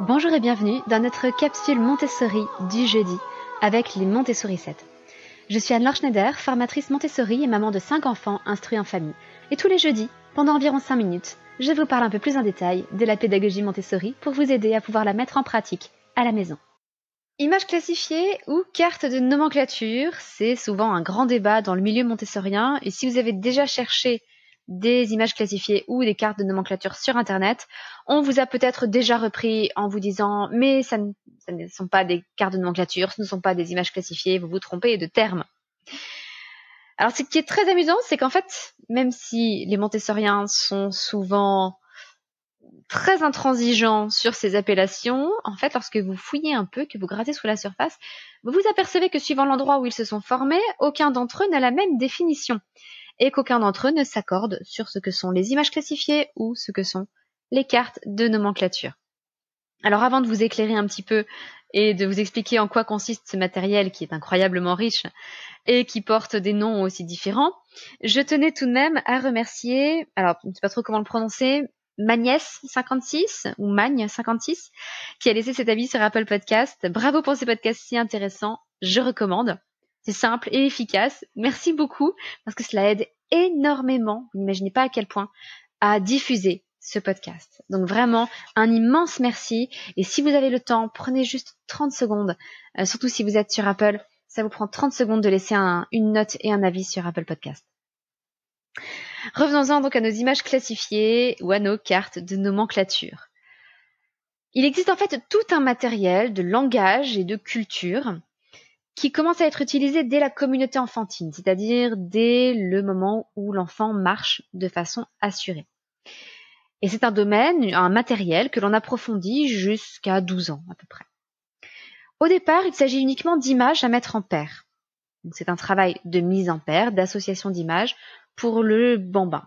Bonjour et bienvenue dans notre capsule Montessori du jeudi avec les Montessori 7. Je suis Anne-Laure Schneider, formatrice Montessori et maman de 5 enfants instruits en famille. Et tous les jeudis, pendant environ 5 minutes, je vous parle un peu plus en détail de la pédagogie Montessori pour vous aider à pouvoir la mettre en pratique à la maison. Images classifiées ou cartes de nomenclature, c'est souvent un grand débat dans le milieu montessorien et si vous avez déjà cherché des images classifiées ou des cartes de nomenclature sur Internet, on vous a peut-être déjà repris en vous disant « mais ça ne sont pas des cartes de nomenclature, ce ne sont pas des images classifiées, vous vous trompez de termes ». Alors ce qui est très amusant, c'est qu'en fait, même si les montessoriens sont souvent très intransigeants sur ces appellations, en fait, lorsque vous fouillez un peu, que vous grattez sous la surface, vous vous apercevez que suivant l'endroit où ils se sont formés, aucun d'entre eux n'a la même définition et qu'aucun d'entre eux ne s'accorde sur ce que sont les images classifiées ou ce que sont les cartes de nomenclature. Alors avant de vous éclairer un petit peu et de vous expliquer en quoi consiste ce matériel qui est incroyablement riche et qui porte des noms aussi différents, je tenais tout de même à remercier, alors je ne sais pas trop comment le prononcer, Magnès56 ou Magne56 qui a laissé cet avis sur Apple Podcast. Bravo pour ces podcasts si intéressants, je recommande. C'est simple et efficace. Merci beaucoup parce que cela aide énormément, vous n'imaginez pas à quel point, à diffuser ce podcast. Donc vraiment, un immense merci. Et si vous avez le temps, prenez juste 30 secondes, surtout si vous êtes sur Apple, ça vous prend 30 secondes de laisser une note et un avis sur Apple Podcast. Revenons-en donc à nos images classifiées ou à nos cartes de nomenclature. Il existe en fait tout un matériel de langage et de culture qui commence à être utilisé dès la communauté enfantine, c'est-à-dire dès le moment où l'enfant marche de façon assurée. Et c'est un domaine, un matériel que l'on approfondit jusqu'à 12 ans à peu près. Au départ, il s'agit uniquement d'images à mettre en paire. Donc, c'est un travail de mise en paire, d'association d'images pour le bambin.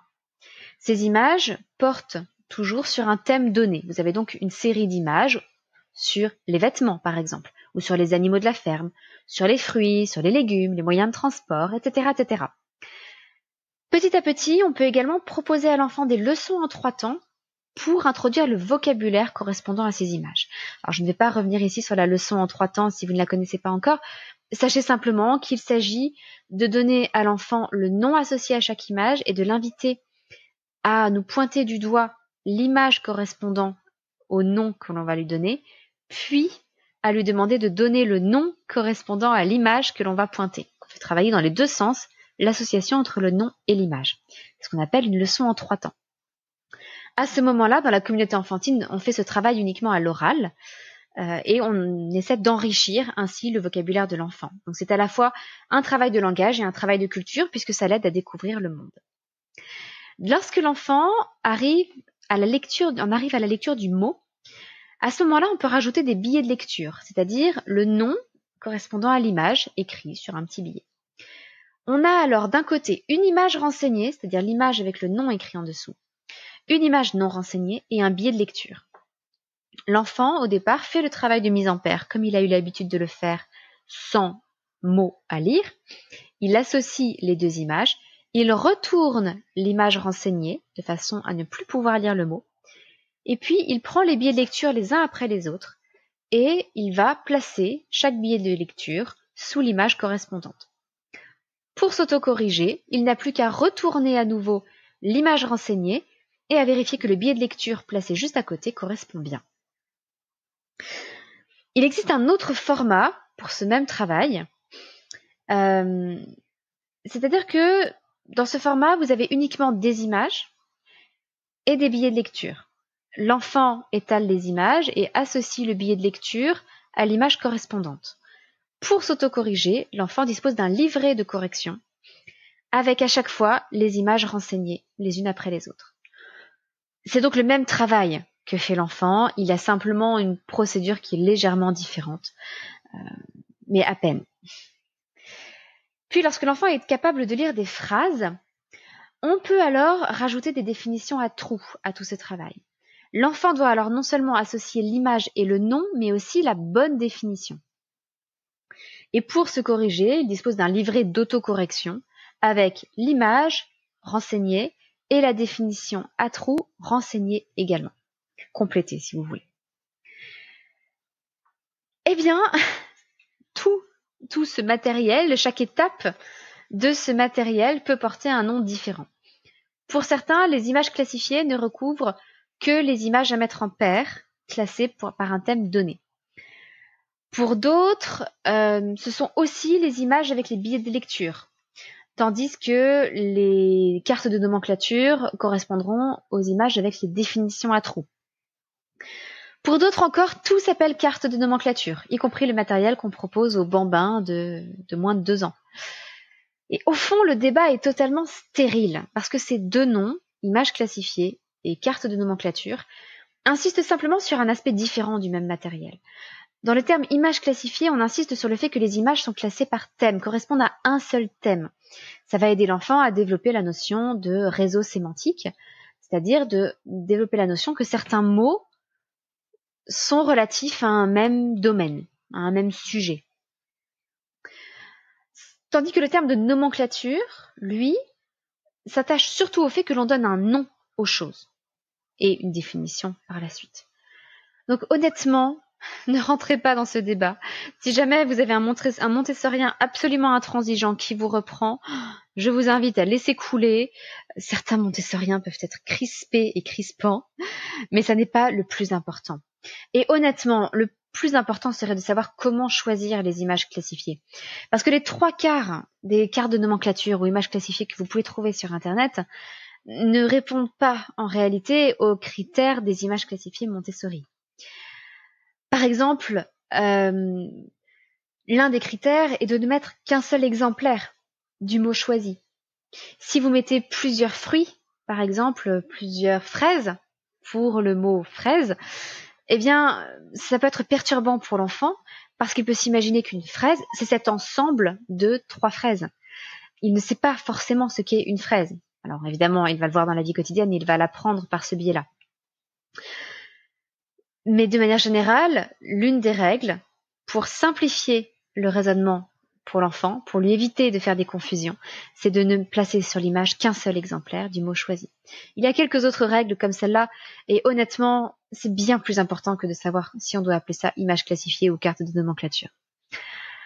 Ces images portent toujours sur un thème donné. Vous avez donc une série d'images sur les vêtements, par exemple, ou sur les animaux de la ferme, sur les fruits, sur les légumes, les moyens de transport, etc., etc. Petit à petit, on peut également proposer à l'enfant des leçons en 3 temps pour introduire le vocabulaire correspondant à ces images. Alors, je ne vais pas revenir ici sur la leçon en 3 temps si vous ne la connaissez pas encore. Sachez simplement qu'il s'agit de donner à l'enfant le nom associé à chaque image et de l'inviter à nous pointer du doigt l'image correspondant au nom que l'on va lui donner, puis à lui demander de donner le nom correspondant à l'image que l'on va pointer. On fait travailler dans les deux sens l'association entre le nom et l'image. C'est ce qu'on appelle une leçon en 3 temps. À ce moment-là, dans la communauté enfantine, on fait ce travail uniquement à l'oral et on essaie d'enrichir ainsi le vocabulaire de l'enfant. Donc c'est à la fois un travail de langage et un travail de culture puisque ça l'aide à découvrir le monde. Lorsque l'enfant arrive à la lecture du mot, à ce moment-là, on peut rajouter des billets de lecture, c'est-à-dire le nom correspondant à l'image écrit sur un petit billet. On a alors d'un côté une image renseignée, c'est-à-dire l'image avec le nom écrit en dessous, une image non renseignée et un billet de lecture. L'enfant, au départ, fait le travail de mise en paire, comme il a eu l'habitude de le faire sans mots à lire. Il associe les deux images, il retourne l'image renseignée de façon à ne plus pouvoir lire le mot, et puis il prend les billets de lecture les uns après les autres, et il va placer chaque billet de lecture sous l'image correspondante. Pour s'auto-corriger, il n'a plus qu'à retourner à nouveau l'image renseignée et à vérifier que le billet de lecture placé juste à côté correspond bien. Il existe un autre format pour ce même travail, c'est-à-dire que dans ce format, vous avez uniquement des images et des billets de lecture. L'enfant étale les images et associe le billet de lecture à l'image correspondante. Pour s'auto-corriger, l'enfant dispose d'un livret de correction avec à chaque fois les images renseignées les unes après les autres. C'est donc le même travail que fait l'enfant, il a simplement une procédure qui est légèrement différente, mais à peine. Puis lorsque l'enfant est capable de lire des phrases, on peut alors rajouter des définitions à trous à tout ce travail. L'enfant doit alors non seulement associer l'image et le nom, mais aussi la bonne définition. Et pour se corriger, il dispose d'un livret d'autocorrection avec l'image renseignée et la définition à trous renseignée également. Complétée si vous voulez. Eh bien, tout ce matériel, chaque étape de ce matériel peut porter un nom différent. Pour certains, les images classifiées ne recouvrent que les images à mettre en paire, classées par un thème donné. Pour d'autres, ce sont aussi les images avec les billets de lecture, tandis que les cartes de nomenclature correspondront aux images avec les définitions à trous. Pour d'autres encore, tout s'appelle carte de nomenclature, y compris le matériel qu'on propose aux bambins de moins de 2 ans. Et au fond, le débat est totalement stérile, parce que ces deux noms, images classifiées et carte de nomenclature, insistent simplement sur un aspect différent du même matériel. Dans le terme image classifiée, on insiste sur le fait que les images sont classées par thème, correspondent à un seul thème. Ça va aider l'enfant à développer la notion de réseau sémantique, c'est-à-dire de développer la notion que certains mots sont relatifs à un même domaine, à un même sujet. Tandis que le terme de nomenclature, lui, s'attache surtout au fait que l'on donne un nom aux choses et une définition par la suite. Donc honnêtement, ne rentrez pas dans ce débat. Si jamais vous avez un montessorien absolument intransigeant qui vous reprend, je vous invite à laisser couler. Certains montessoriens peuvent être crispés et crispants, mais ça n'est pas le plus important. Et honnêtement, le plus important serait de savoir comment choisir les images classifiées. Parce que les 3/4 des cartes de nomenclature ou images classifiées que vous pouvez trouver sur Internet ne répondent pas en réalité aux critères des images classifiées Montessori. Par exemple, l'un des critères est de ne mettre qu'un seul exemplaire du mot choisi. Si vous mettez plusieurs fruits, par exemple plusieurs fraises pour le mot fraise, eh bien, ça peut être perturbant pour l'enfant parce qu'il peut s'imaginer qu'une fraise, c'est cet ensemble de 3 fraises. Il ne sait pas forcément ce qu'est une fraise. Alors évidemment, il va le voir dans la vie quotidienne, il va l'apprendre par ce biais-là. Mais de manière générale, l'une des règles pour simplifier le raisonnement pour l'enfant, pour lui éviter de faire des confusions, c'est de ne placer sur l'image qu'un seul exemplaire du mot choisi. Il y a quelques autres règles comme celle-là, et honnêtement, c'est bien plus important que de savoir si on doit appeler ça image classifiée ou carte de nomenclature.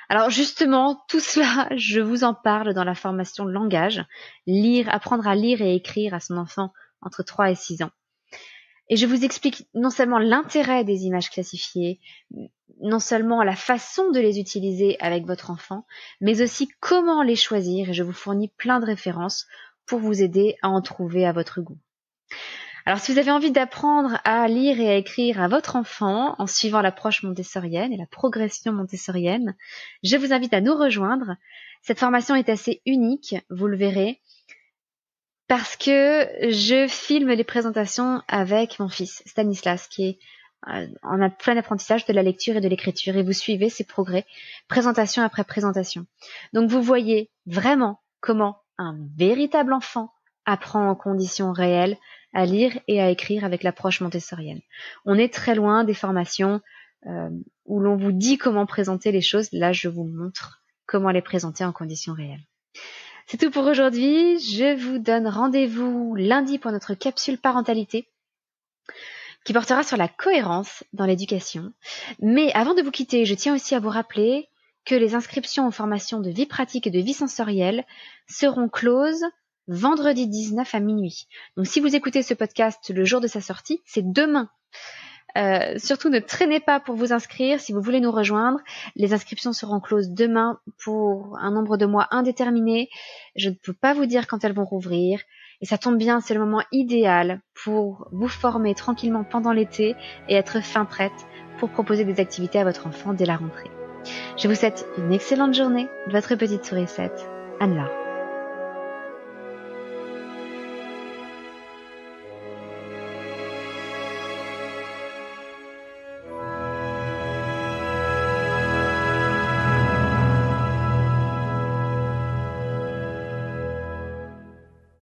Alors justement, tout cela, je vous en parle dans la formation langage, apprendre à lire et écrire à son enfant entre 3 et 6 ans. Et je vous explique non seulement l'intérêt des images classifiées, non seulement la façon de les utiliser avec votre enfant, mais aussi comment les choisir, et je vous fournis plein de références pour vous aider à en trouver à votre goût. Alors si vous avez envie d'apprendre à lire et à écrire à votre enfant en suivant l'approche montessorienne et la progression montessorienne, je vous invite à nous rejoindre. Cette formation est assez unique, vous le verrez, parce que je filme les présentations avec mon fils Stanislas, qui est en plein apprentissage de la lecture et de l'écriture, et vous suivez ses progrès, présentation après présentation. Donc vous voyez vraiment comment un véritable enfant apprend en conditions réelles à lire et à écrire avec l'approche montessorienne. On est très loin des formations où l'on vous dit comment présenter les choses. Là, je vous montre comment les présenter en conditions réelles. C'est tout pour aujourd'hui. Je vous donne rendez-vous lundi pour notre capsule parentalité qui portera sur la cohérence dans l'éducation. Mais avant de vous quitter, je tiens aussi à vous rappeler que les inscriptions aux formations de vie pratique et de vie sensorielle seront closes vendredi 19 à minuit. Donc si vous écoutez ce podcast le jour de sa sortie, c'est demain. Surtout ne traînez pas pour vous inscrire si vous voulez nous rejoindre. Les inscriptions seront closes demain pour un nombre de mois indéterminé. Je ne peux pas vous dire quand elles vont rouvrir. Et ça tombe bien, c'est le moment idéal pour vous former tranquillement pendant l'été et être fin prête pour proposer des activités à votre enfant dès la rentrée. Je vous souhaite une excellente journée. Votre petite sourisette, Anne-Laure.